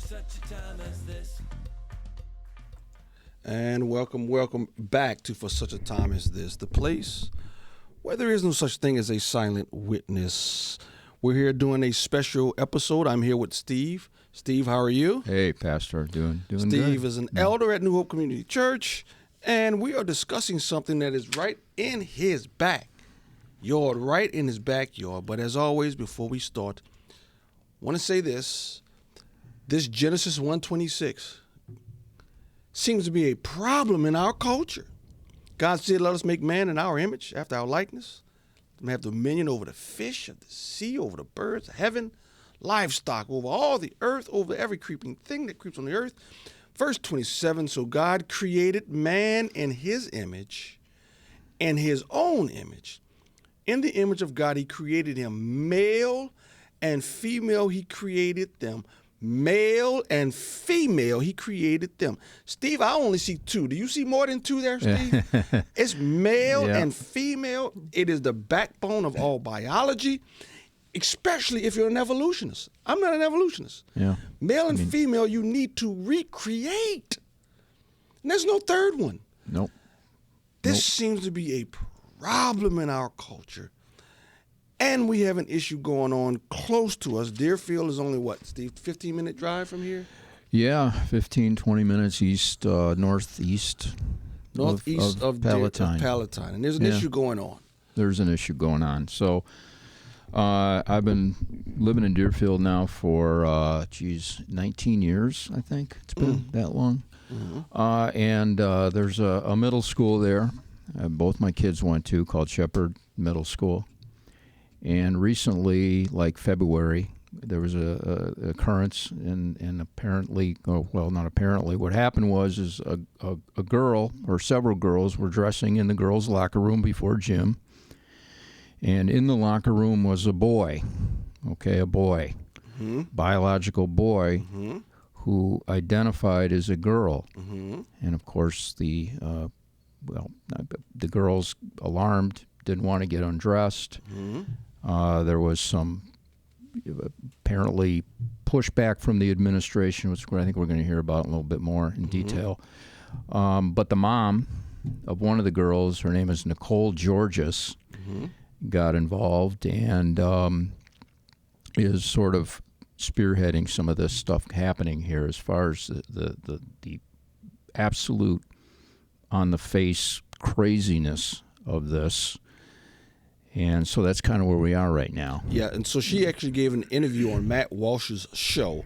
such a time as this. And welcome back to For Such a Time as This, the place where there is no such thing as a silent witness. We're here doing a special episode. I'm here with Steve. Steve, how are you? Hey, Pastor, doing Steve good. is an elder at New Hope Community Church, and we are discussing something that is right in his backyard, right in his backyard. But as always, before we start, I want to say this Genesis 1:26 seems to be a problem in our culture. God said, let us make man in our image, after our likeness. Let them have dominion over the fish of the sea, over the birds of heaven, livestock, over all the earth, over every creeping thing that creeps on the earth. Verse 27, so God created man in his image, in his own image. In the image of God, he created him. Male and female, he created them. Male and female, he created them. Steve, I only see two. Do you see more than two there, Steve? It's male and female. It is the backbone of all biology, especially if you're an evolutionist. I'm not an evolutionist. Yeah. Male and female, you need to recreate. And there's no third one. Nope. This seems to be a problem in our culture. And we have an issue going on close to us. Deerfield is only, what, Steve, 15-minute drive from here? Yeah, 15, 20 minutes east, northeast of Palatine. Palatine. And there's an issue going on. There's an issue going on. So I've been living in Deerfield now for, 19 years, I think. It's been that long. Mm-hmm. And there's a middle school there both my kids went to called Shepard Middle School. And recently, like February, there was a occurrence, and apparently, well, not apparently, what happened was a girl or several girls were dressing in the girls' locker room before gym, and in the locker room was a boy, biological boy, who identified as a girl, and of course the girls, alarmed, didn't want to get undressed. There was some apparently pushback from the administration, which I think we're going to hear about a little bit more in detail. But the mom of one of the girls, her name is Nicole Georges, got involved and is sort of spearheading some of this stuff happening here as far as the absolute on-the-face craziness of this. And so that's kind of where we are right now. Yeah, and so she actually gave an interview on Matt Walsh's show.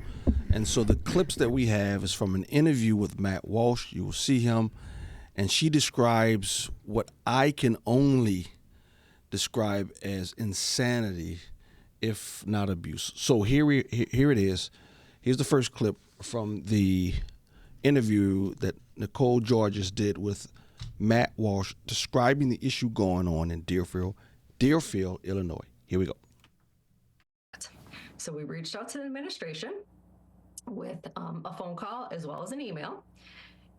And so the clips that we have is from an interview with Matt Walsh. You will see him. And she describes what I can only describe as insanity, if not abuse. So here it is. Here's the first clip from the interview that Nicole Georges did with Matt Walsh describing the issue going on in Deerfield, Illinois. Here we go. So we reached out to the administration with a phone call as well as an email,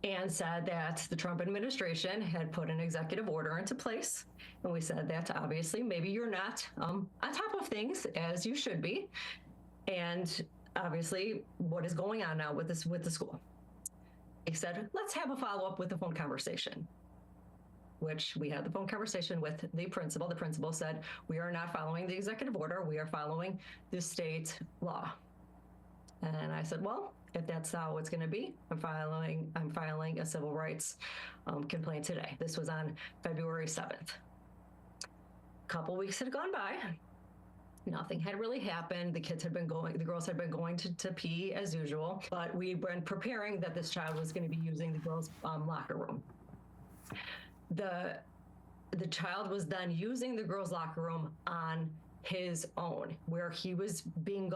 and said that the Trump administration had put an executive order into place. And we said that obviously maybe you're not on top of things as you should be. And obviously what is going on now with the school. They said, let's have a follow-up with the phone conversation, which we had the phone conversation with the principal. The principal said, we are not following the executive order. We are following the state law. And I said, well, if that's how it's going to be, I'm filing a civil rights complaint today. This was on February 7th. A couple weeks had gone by. Nothing had really happened. The girls had been going to pee as usual, but we'd been preparing that this child was going to be using the girls' locker room. The child was then using the girls' locker room on his own, where he was being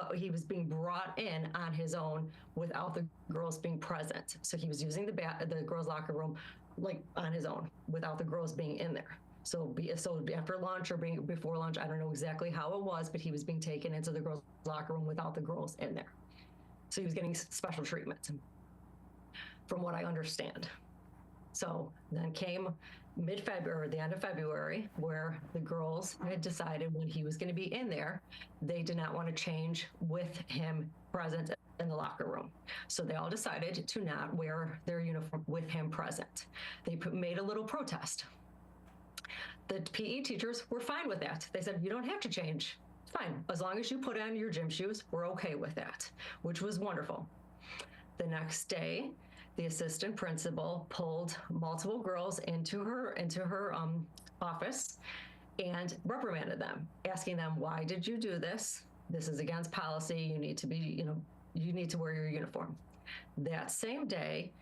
brought in on his own without the girls being present. So he was using the girls' locker room like on his own without the girls being in there. So after lunch or before lunch, I don't know exactly how it was, but he was being taken into the girls' locker room without the girls in there. So he was getting special treatment, from what I understand. So then came mid-February, or the end of February, where the girls had decided when he was going to be in there, they did not want to change with him present in the locker room. So they all decided to not wear their uniform with him present. They made a little protest. The PE teachers were fine with that. They said, you don't have to change. It's fine. As long as you put on your gym shoes, we're okay with that, which was wonderful. The next day, the assistant principal pulled multiple girls into her office and reprimanded them, asking them, why did you do this? This is against policy. You need to wear your uniform. That same day,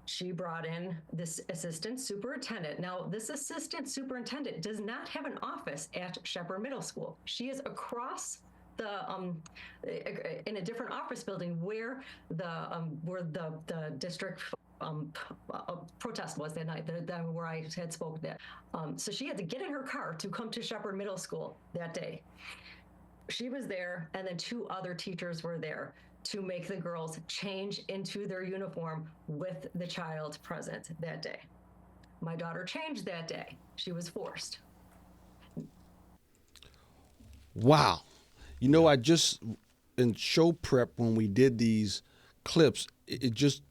she brought in this assistant superintendent. Now, this assistant superintendent does not have an office at Shepard Middle School. She is across in a different office building where the district protest was that night, where I had spoke that. So she had to get in her car to come to Shepard Middle School that day. She was there, and then 2 other teachers were there to make the girls change into their uniform with the child present that day. My daughter changed that day. She was forced. Wow. You know, I just, in show prep, when we did these clips, I just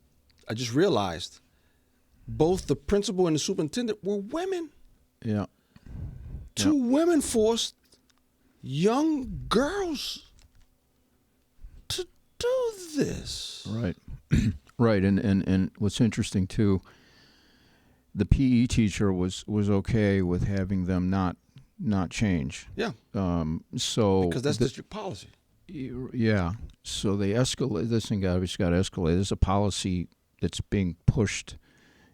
realized both the principal and the superintendent were women. Yeah. 2 women forced young girls to do this. Right. Right. And what's interesting too, the PE teacher was okay with having them not change. Yeah. So because that's district policy. Yeah. So they escalate. This thing obviously got escalated. There's a policy that's being pushed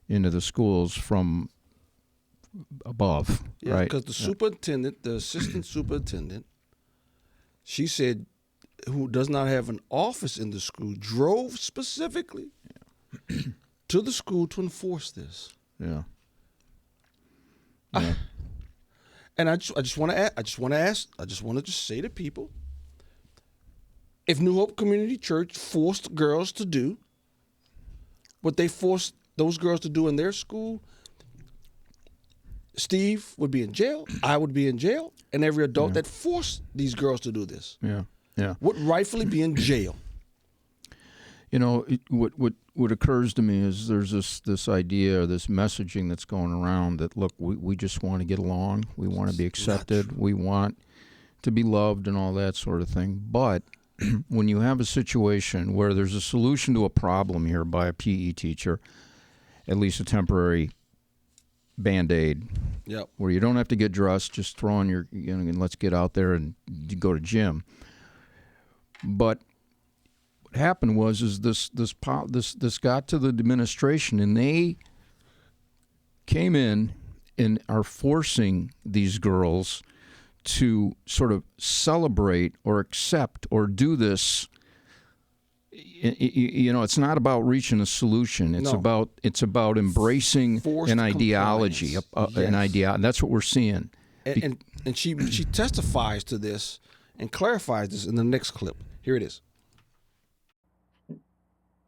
into the schools from above. Yeah, right. Because the superintendent, the assistant superintendent, she said, who does not have an office in the school, drove specifically to the school to enforce this. Yeah. And I just want to just say to people, if New Hope Community Church forced girls to do what they forced those girls to do in their school, Steve would be in jail, I would be in jail, and every adult that forced these girls to do this would rightfully be in jail. You know, what occurs to me is there's this idea, this messaging that's going around that, look, we just want to get along, we want to be accepted, we want to be loved and all that sort of thing. But when you have a situation where there's a solution to a problem here by a PE teacher, at least a temporary Band-Aid, where you don't have to get dressed, just throw on your, and let's get out there and go to gym. But what happened was this got to the administration, and they came in and are forcing these girls to sort of celebrate or accept or do this. You know, it's not about reaching a solution. It's about embracing Forced an ideology, an idea. That's what we're seeing. And she testifies to this and clarifies this in the next clip. Here it is.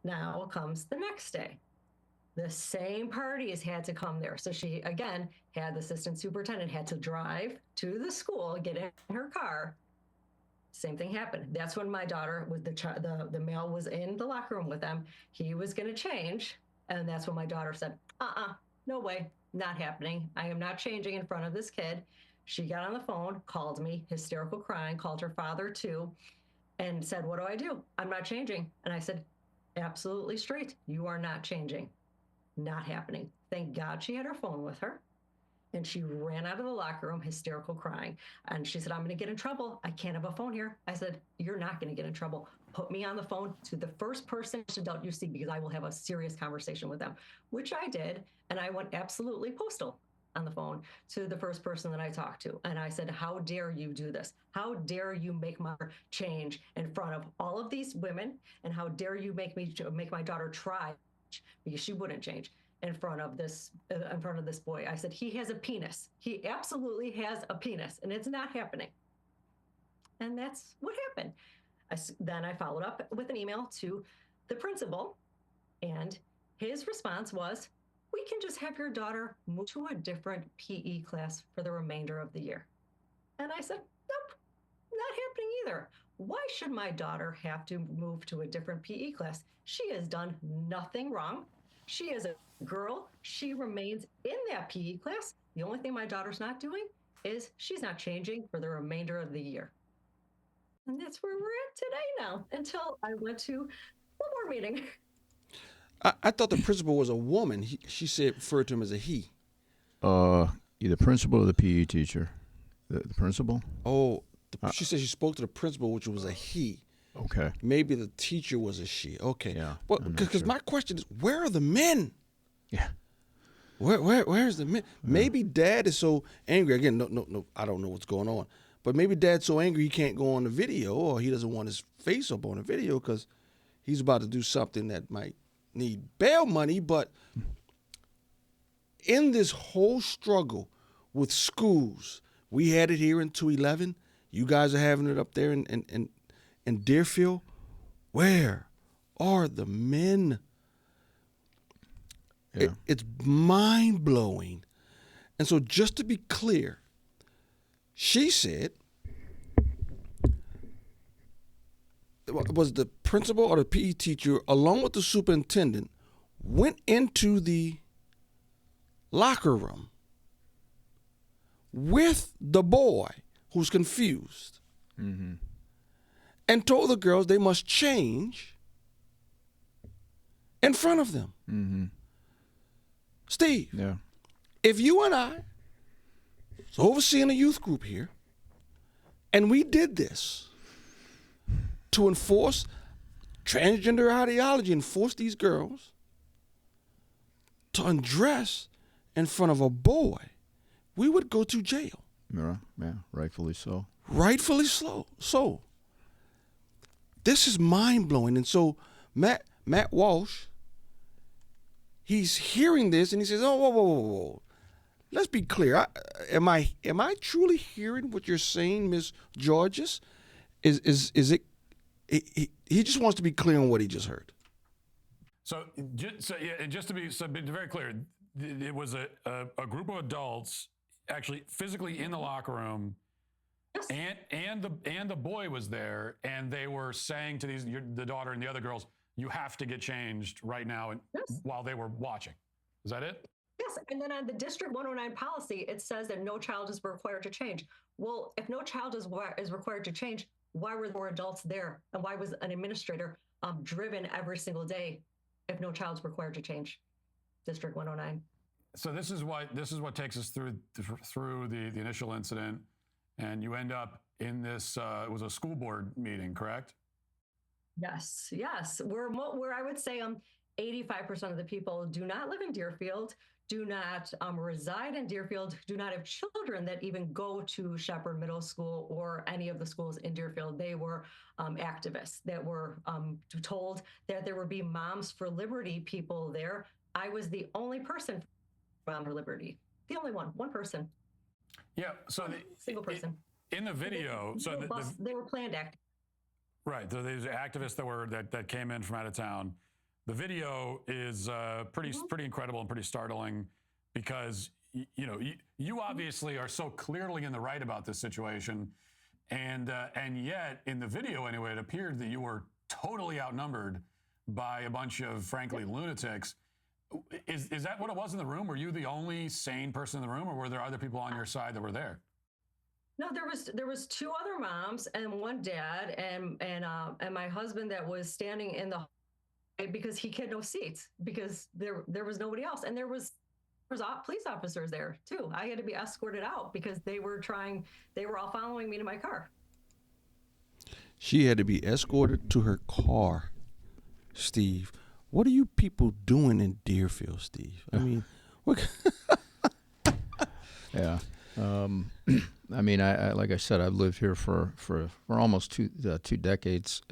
Now comes the next day. The same parties had to come there. So she, again, had the assistant superintendent had to drive to the school, get in her car. Same thing happened. That's when my daughter, with the male was in the locker room with them. He was going to change. And that's when my daughter said, no way, not happening. I am not changing in front of this kid. She got on the phone, called me, hysterical crying, called her father too, and said, what do I do? I'm not changing. And I said, absolutely straight. You are not changing. Not happening. Thank God she had her phone with her. And she ran out of the locker room, hysterical crying. And she said, I'm going to get in trouble. I can't have a phone here. I said, you're not going to get in trouble. Put me on the phone to the first person adult you see, because I will have a serious conversation with them, which I did. And I went absolutely postal on the phone to the first person that I talked to. And I said, how dare you do this? How dare you make my change in front of all of these women? And how dare you make my daughter try, because she wouldn't change in front of this boy. I said, he has a penis. He absolutely has a penis, and it's not happening. And that's what happened. Then I followed up with an email to the principal, and his response was, we can just have your daughter move to a different PE class for the remainder of the year. And I said, nope, not happening either. Why should my daughter have to move to a different PE class? She has done nothing wrong. She is a girl. She remains in that PE class. The only thing my daughter's not doing is she's not changing for the remainder of the year. And that's where we're at today now, until I went to one more meeting. I thought the principal was a woman. She said referred to him as a he. The principal or the PE teacher? The principal? Oh, she said she spoke to the principal, which was a he. Okay. Maybe the teacher was a she. Okay. Yeah. Well, because my question is, where are the men? Yeah. Where's the men? Maybe Dad is so angry. Again, no. I don't know what's going on. But maybe Dad's so angry he can't go on the video, or he doesn't want his face up on the video because he's about to do something that might need bail money. But in this whole struggle with schools, we had it here in 211. You guys are having it up there in Deerfield. Where are the men? Yeah. It's mind-blowing. And so just to be clear, she said, was the principal or the PE teacher, along with the superintendent, went into the locker room with the boy who's confused and told the girls they must change in front of them. Mm-hmm. Steve, Yeah. if you and I was overseeing a youth group here, and we did this to enforce transgender ideology and force these girls to undress in front of a boy, we would go to jail. Yeah, rightfully so. Rightfully so. This is mind-blowing. And so Matt Walsh, he's hearing this and he says, oh, whoa. Let's be clear. Am I truly hearing what you're saying, Ms. Georges? Is it? He just wants to be clear on what he just heard. So just to be very clear, it was a group of adults actually physically in the locker room, and the boy was there, and they were saying to the daughter and the other girls, you have to get changed right now, and while they were watching. Is that it? Yes, and then on the District 109 policy, it says that no child is required to change. Well, if no child is required to change, why were more adults there? And why was an administrator driven every single day if no child's required to change? District 109. So this is what takes us through the initial incident, and you end up in this. It was a school board meeting, correct? Yes. Where I would say 85% of the people do not live in Deerfield, do not reside in Deerfield, do not have children that even go to Shepard Middle School or any of the schools in Deerfield. They were activists that were told that there would be Moms for Liberty people there. I was the only person from for Liberty, the only one person. Yeah. So single person in the video. They were planned activists. Right. So these activists that came in from out of town. The video is pretty incredible and pretty startling because you obviously are so clearly in the right about this situation, and yet in the video anyway, it appeared that you were totally outnumbered by a bunch of frankly lunatics. Is that what it was in the room? Were you the only sane person in the room, or were there other people on your side that were there? No, there was two other moms and one dad and my husband that was standing in the because he had no seats because there was nobody else, and there was police officers there too. I had to be escorted out because they were all following me to my car. She had to be escorted to her car. Steve, what are you people doing in Deerfield, Steve? I mean, what? Yeah. I mean, I like I said, I've lived here for almost two decades.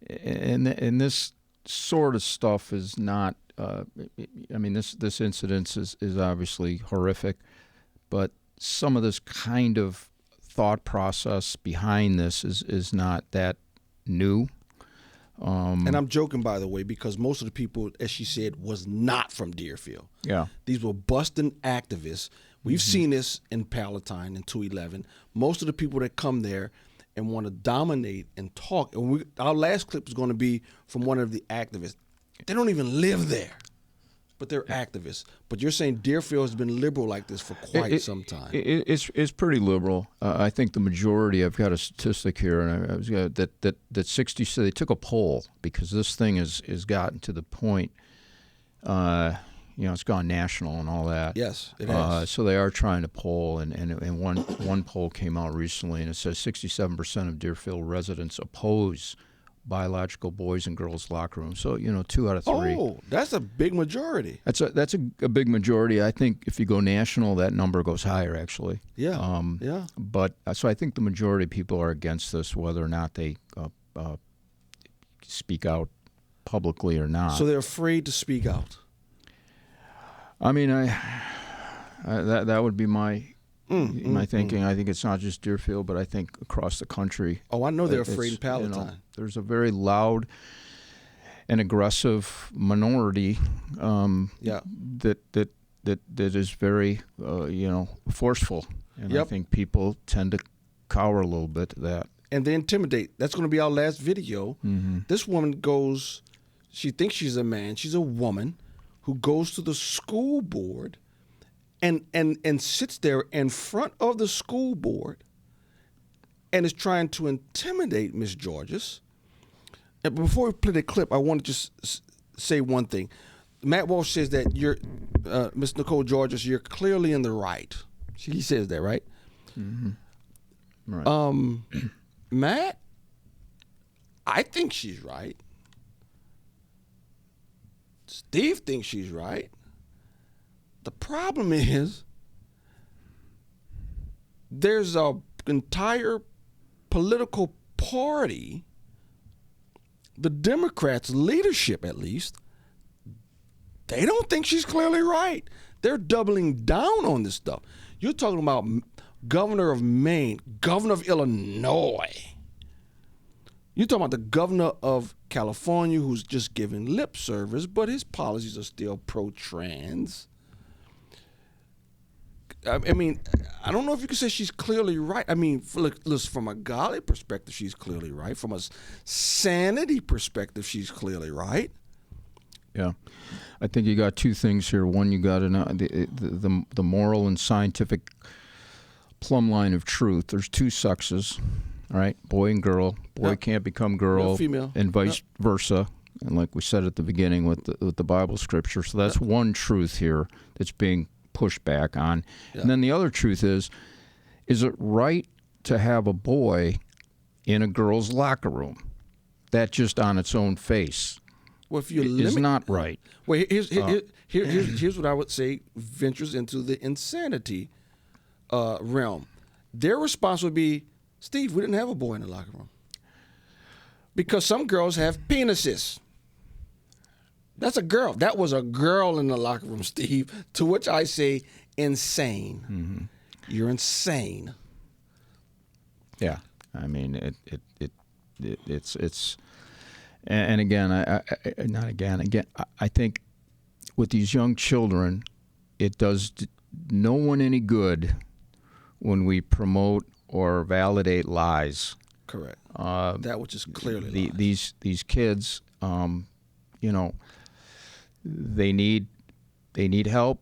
And this sort of stuff is not. I mean, this incident is obviously horrific, but some of this kind of thought process behind this is not that new. And I'm joking, by the way, because most of the people, as she said, was not from Deerfield. Yeah. These were busting activists. We've seen this in Palatine in 211. Most of the people that come there, and want to dominate and talk. And our last clip is going to be from one of the activists. They don't even live there, but they're activists. But you're saying Deerfield has been liberal like this for quite some time. It's pretty liberal. I think the majority. I've got a statistic here, and I was that 60. So they took a poll because this thing has gotten to the point. It's gone national and all that. Yes, it has. So they are trying to poll, and one poll came out recently, and it says 67% of Deerfield residents oppose biological boys and girls locker rooms. So 2 out of 3. Oh, that's a big majority. That's a big majority. I think if you go national, that number goes higher actually. Yeah. Yeah. But so I think the majority of people are against this, whether or not they speak out publicly or not. So they're afraid to speak out. I mean, that would be my thinking. I think it's not just Deerfield, but I think across the country. Oh, I know they're afraid in Palatine. There's a very loud and aggressive minority that is very forceful, and I think people tend to cower a little bit to that. And they intimidate. That's going to be our last video. Mm-hmm. This woman goes. She thinks she's a man. She's a woman who goes to the school board and sits there in front of the school board and is trying to intimidate Miss Georges. And before we play the clip, I want to just say one thing. Matt Walsh says that you're, Miss Nicole Georges, you're clearly in the right. He says that, right? Mm-hmm. Right. Matt, I think she's right. Steve thinks she's right. The problem is there's an entire political party, the Democrats' leadership at least, they don't think she's clearly right. They're doubling down on this stuff. You're talking about governor of Maine, governor of Illinois. You're talking about the governor of California who's just giving lip service, but his policies are still pro-trans. I mean, I don't know if you can say she's clearly right. I mean, listen, from a godly perspective, she's clearly right. From a sanity perspective, she's clearly right. Yeah, I think you got 2 things here. One, you got the moral and scientific plumb line of truth. There's 2 sexes. All right, boy and girl. Boy can't become girl, female, and vice versa. And like we said at the beginning with the Bible scripture, so that's one truth here that's being pushed back on. And then the other truth is it right to have a boy in a girl's locker room? That just on its own face is not right. Well, here's what I would say ventures into the insanity realm. Their response would be, Steve, we didn't have a boy in the locker room. Because some girls have penises. That's a girl. That was a girl in the locker room, Steve. To which I say, insane. Mm-hmm. You're insane. Yeah, I mean it's, and again, I think with these young children, it does no one any good when we promote or validate lies. Correct. That which is clearly lies. These kids, they need help.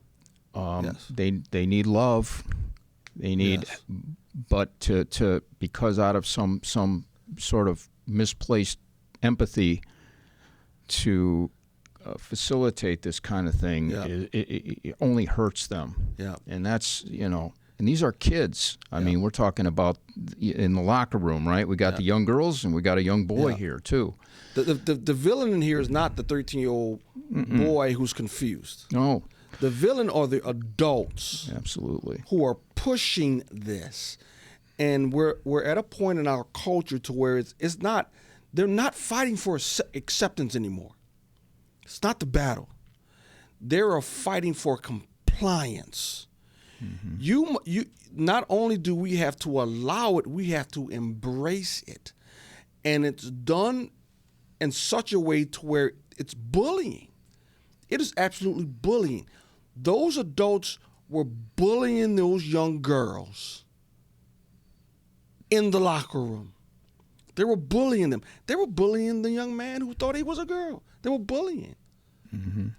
They need love. They need, but to because out of some sort of misplaced empathy to facilitate this kind of thing, it only hurts them. Yeah, and that's And these are kids. I mean, we're talking about in the locker room, right? We got the young girls and we got a young boy here too. The villain in here is not the 13-year-old boy who's confused. No. The villain are the adults. Absolutely. Who are pushing this. And we're at a point in our culture to where it's not, they're not fighting for acceptance anymore. It's not the battle. They're fighting for compliance. Mm-hmm. You not only do we have to allow it, we have to embrace it. And it's done in such a way to where it's bullying. It is absolutely bullying. Those adults were bullying those young girls in the locker room. They were bullying them. They were bullying the young man who thought he was a girl. They were bullying.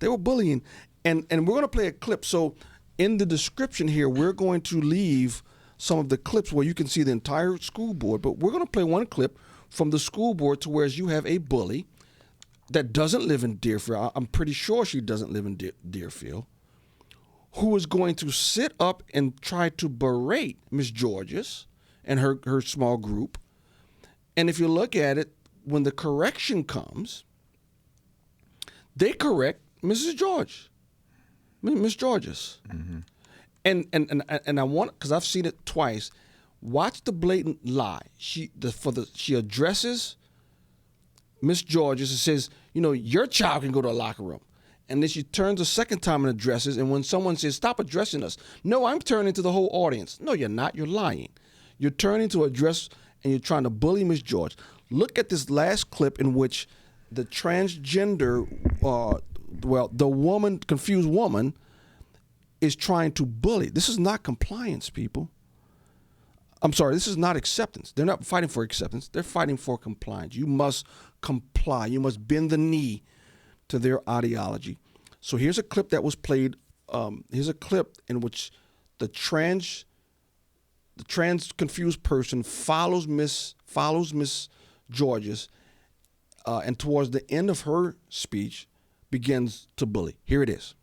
They were bullying. And we're going to play a clip. So in the description here, we're going to leave some of the clips where you can see the entire school board. But we're going to play one clip from the school board to where you have a bully that doesn't live in Deerfield. I'm pretty sure she doesn't live in Deerfield, who is going to sit up and try to berate Miss Georges and her small group. And if you look at it, when the correction comes, they correct Mrs. George, Miss Georges. And I want, because I've seen it twice, watch the blatant lie. She addresses Miss Georges and says, you know, your child can go to a locker room. And then she turns a second time and addresses, and when someone says, stop addressing us, no, I'm turning to the whole audience. No, you're not. You're lying. You're turning to address, and you're trying to bully Miss George. Look at this last clip in which the transgender, the woman, confused woman, is trying to bully. This is not compliance, people. I'm sorry, this is not acceptance. They're not fighting for acceptance. They're fighting for compliance. You must comply. You must bend the knee to their ideology. So here's a clip that was played. Here's a clip in which the trans confused person follows Miss Georges, and towards the end of her speech begins to bully. Here it is.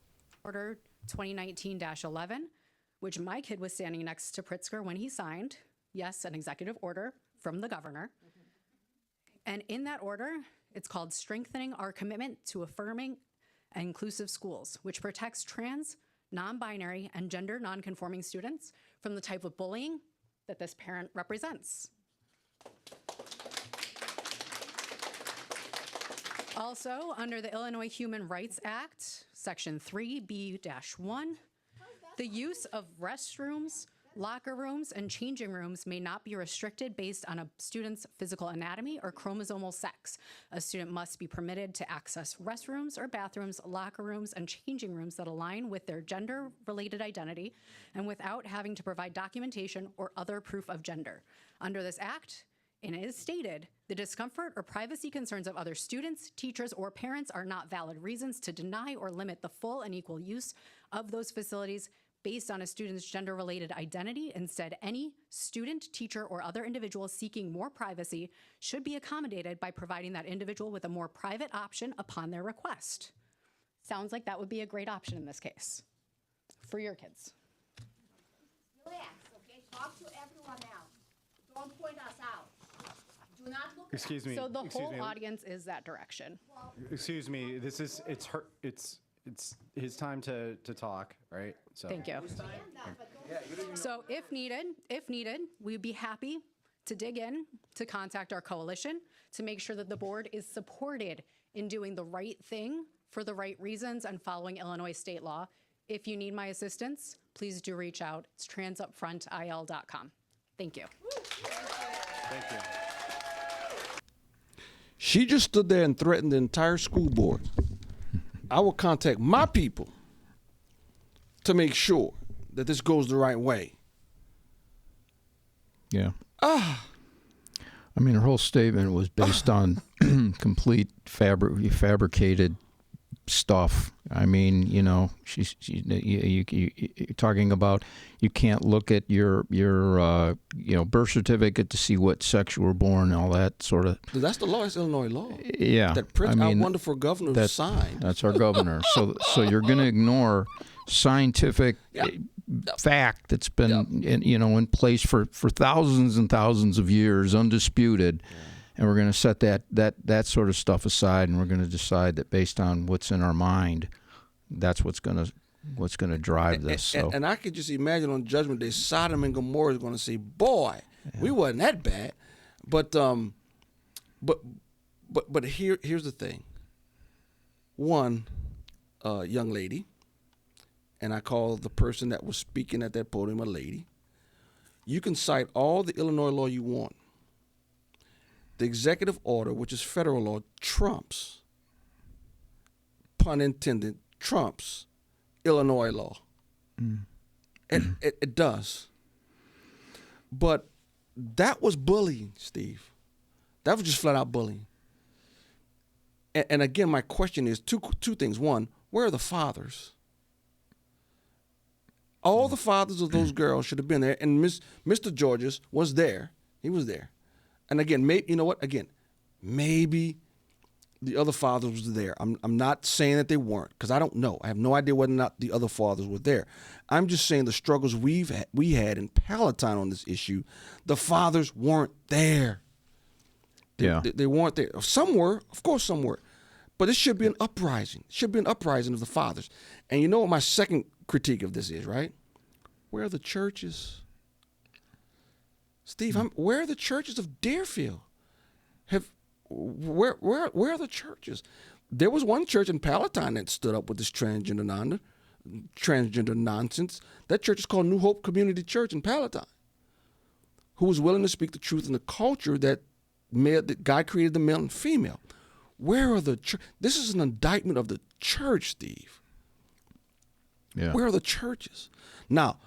Order 2019-11, which my kid was standing next to Pritzker when he signed. Yes, an executive order from the governor. And in that order, it's called Strengthening Our Commitment to Affirming and Inclusive Schools, which protects trans, non-binary, and gender non-conforming students from the type of bullying that this parent represents. Also, under the Illinois Human Rights Act, Section 3B-1, the use of restrooms, locker rooms, and changing rooms may not be restricted based on a student's physical anatomy or chromosomal sex. A student must be permitted to access restrooms or bathrooms, locker rooms, and changing rooms that align with their gender-related identity and without having to provide documentation or other proof of gender. Under this act, and it is stated, the discomfort or privacy concerns of other students, teachers, or parents are not valid reasons to deny or limit the full and equal use of those facilities based on a student's gender-related identity. Instead, any student, teacher, or other individual seeking more privacy should be accommodated by providing that individual with a more private option upon their request. Sounds like that would be a great option in this case for your kids. Relax, okay? Talk to everyone else. Don't point us out. Do not look Excuse me. So the excuse whole me. audience is that direction. Excuse me. This is it's his time to talk, right? So Thank you. So if needed, we'd be happy to dig in, to contact our coalition, to make sure that the board is supported in doing the right thing for the right reasons and following Illinois state law. If you need my assistance, please do reach out. It's transupfrontil.com. Thank you. Thank you. She just stood there and threatened the entire school board. I will contact my people to make sure that this goes the right way. Yeah. I mean, her whole statement was based on complete fabricated stuff. I mean, you know, you're talking about you can't look at your birth certificate to see what sex you were born, all that sort of. That's the law. It's Illinois law. Yeah. That Prince, our wonderful governor, signed. That's our governor. So you're going to ignore scientific fact that's been in place for thousands and thousands of years, undisputed. Yeah. And we're going to set that sort of stuff aside, and we're going to decide that based on what's in our mind, that's what's going to drive this. So. And I could just imagine on Judgment Day, Sodom and Gomorrah is going to say, "Boy, we wasn't that bad." But here's the thing. One young lady, and I call the person that was speaking at that podium a lady. You can cite all the Illinois law you want. The executive order, which is federal law, trumps, pun intended, trumps Illinois law. It does. But that was bullying, Steve. That was just flat out bullying. And again, my question is two things. One, where are the fathers? All the fathers of those girls should have been there, and Mr. Georges was there. He was there. And again, you know what? Again, maybe the other fathers was there. I'm not saying that they weren't, because I don't know. I have no idea whether or not the other fathers were there. I'm just saying the struggles we had in Palatine on this issue, the fathers weren't there. They weren't there. Some were, of course, some were, but it should be an uprising. It should be an uprising of the fathers. And you know what my second critique of this is, right? Where are the churches? Steve, where are the churches of Deerfield? Where are the churches? There was one church in Palatine that stood up with this transgender nonsense. That church is called New Hope Community Church in Palatine, who was willing to speak the truth in the culture that God created the male and female. Where are the church? This is an indictment of the church, Steve. Yeah. Where are the churches? Now,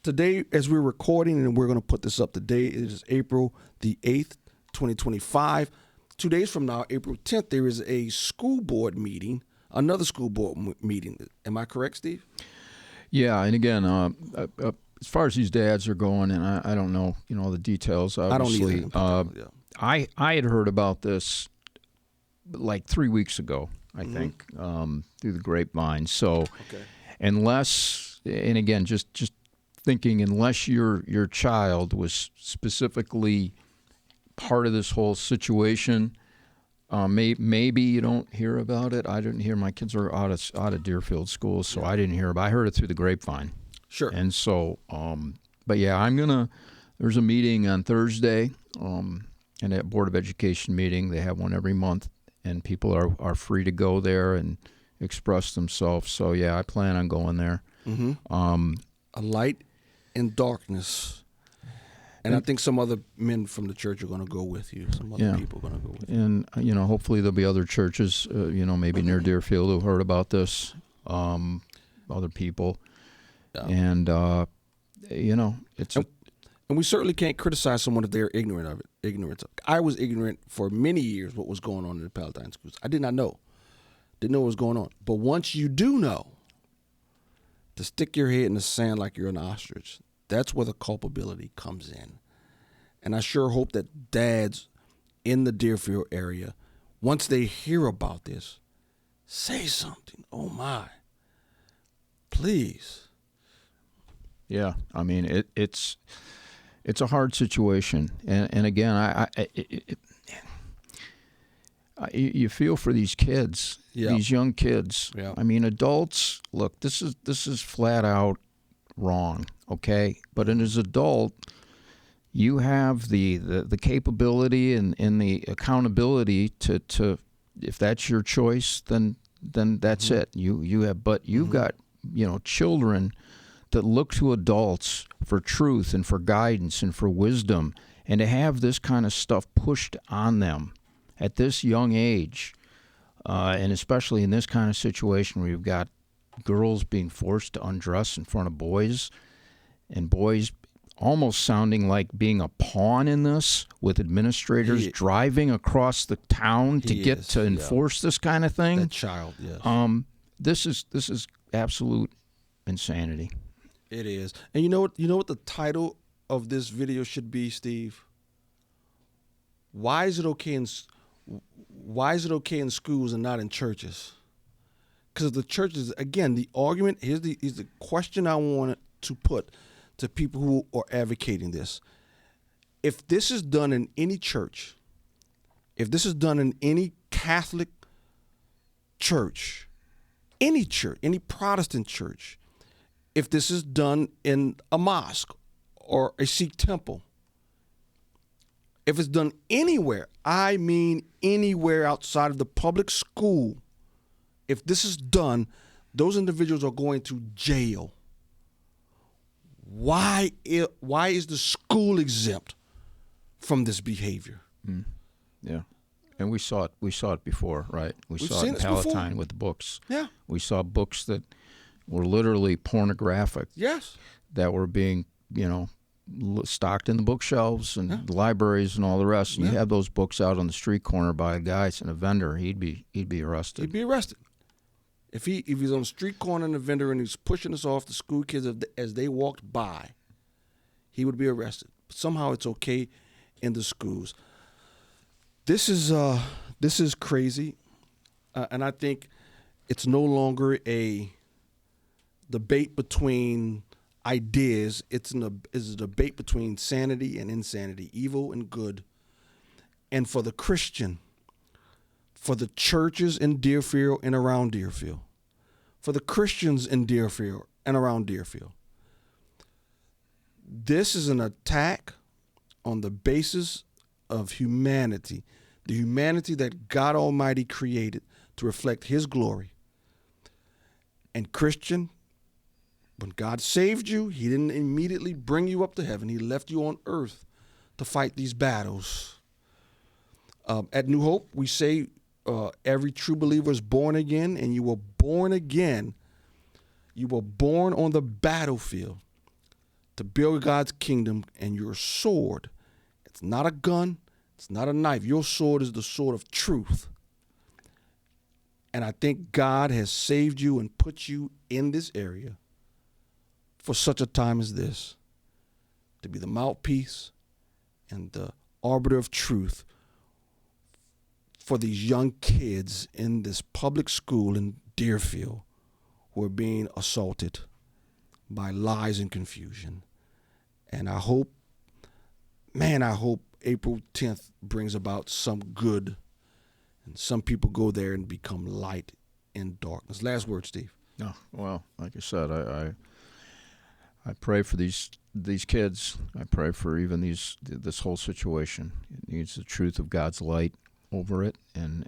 today, as we're recording, and we're going to put this up today, it is April the 8th, 2025. 2 days from now, April 10th, there is a school board meeting, another school board meeting. Am I correct, Steve? Yeah, and again, as far as these dads are going, and I don't know, the details. Obviously, I don't either. I had heard about this like 3 weeks ago, I think, through the grapevine. So, unless, and again, just thinking, unless your child was specifically part of this whole situation, maybe you don't hear about it. I didn't hear. My kids are out of Deerfield School, so I didn't hear. But I heard it through the grapevine. Sure. And so, but yeah, there's a meeting on Thursday, and that Board of Education meeting. They have one every month, and people are free to go there and express themselves. So yeah, I plan on going there. A light in darkness. And I think some other men from the church are going to go with you. Some other people are going to go with you. And, hopefully there'll be other churches, maybe near Deerfield who heard about this, other people. Yeah. And, it's... And we certainly can't criticize someone if they're ignorant of it. I was ignorant for many years what was going on in the Palatine schools. I did not know. Didn't know what was going on. But once you do know, to stick your head in the sand like you're an ostrich, that's where the culpability comes in. And I sure hope that dads in the Deerfield area, once they hear about this, say something. Oh, my. Please. Yeah, I mean, it's a hard situation. And again, you feel for these kids, these young kids. Yeah. I mean, adults, look, this is flat out wrong. Okay, but as an adult, you have the capability and the accountability to if that's your choice, then that's it. You have, but you've got children that look to adults for truth and for guidance and for wisdom, and to have this kind of stuff pushed on them at this young age, and especially in this kind of situation where you've got girls being forced to undress in front of boys. And boys almost sounding like being a pawn in this, with administrators driving across the town to enforce this kind of thing. That child, yes. This is absolute insanity. It is. And you know what the title of this video should be, Steve? Why is it okay in schools and not in churches? Because the churches, again, the argument, here's the question I wanted to put to people who are advocating this. If this is done in any church, if this is done in any Catholic church, any Protestant church, if this is done in a mosque or a Sikh temple, if it's done anywhere, I mean anywhere outside of the public school, if this is done, those individuals are going to jail. Why is the school exempt from this behavior? Yeah, and we saw it before, right? We saw it in Palatine with the books. Yeah, we saw books that were literally pornographic. Yes, that were being stocked in the bookshelves and the libraries and all the rest. And you have those books out on the street corner by a guy and a vendor, he'd be arrested. He'd be arrested. If he's on the street corner and a vendor and he's pushing us off the school kids as they walked by, he would be arrested. But somehow it's okay in the schools. This is crazy, and I think it's no longer a debate between ideas. It's a debate between sanity and insanity, evil and good. And for the Christian, for the churches in Deerfield and around Deerfield, for the Christians in Deerfield and around Deerfield, this is an attack on the basis of humanity, the humanity that God Almighty created to reflect His glory. And Christian, when God saved you, He didn't immediately bring you up to heaven. He left you on earth to fight these battles. At New Hope, we say every true believer is born again, and you were born again. You were born on the battlefield to build God's kingdom, and your sword, it's not a gun, it's not a knife. Your sword is the sword of truth. And I think God has saved you and put you in this area for such a time as this, to be the mouthpiece and the arbiter of truth for these young kids in this public school in Deerfield who are being assaulted by lies and confusion. And I hope April 10th brings about some good, and some people go there and become light in darkness. Last word, Steve. No, well, like I said, I pray for these kids. I pray for even this whole situation. It needs the truth of God's light over it, and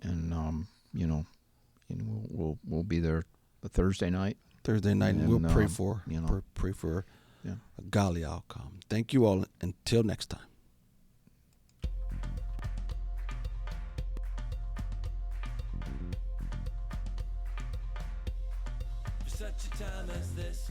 we'll be there the Thursday night. And we'll pray for a godly outcome. Thank you all. Until next time. For such a time as this,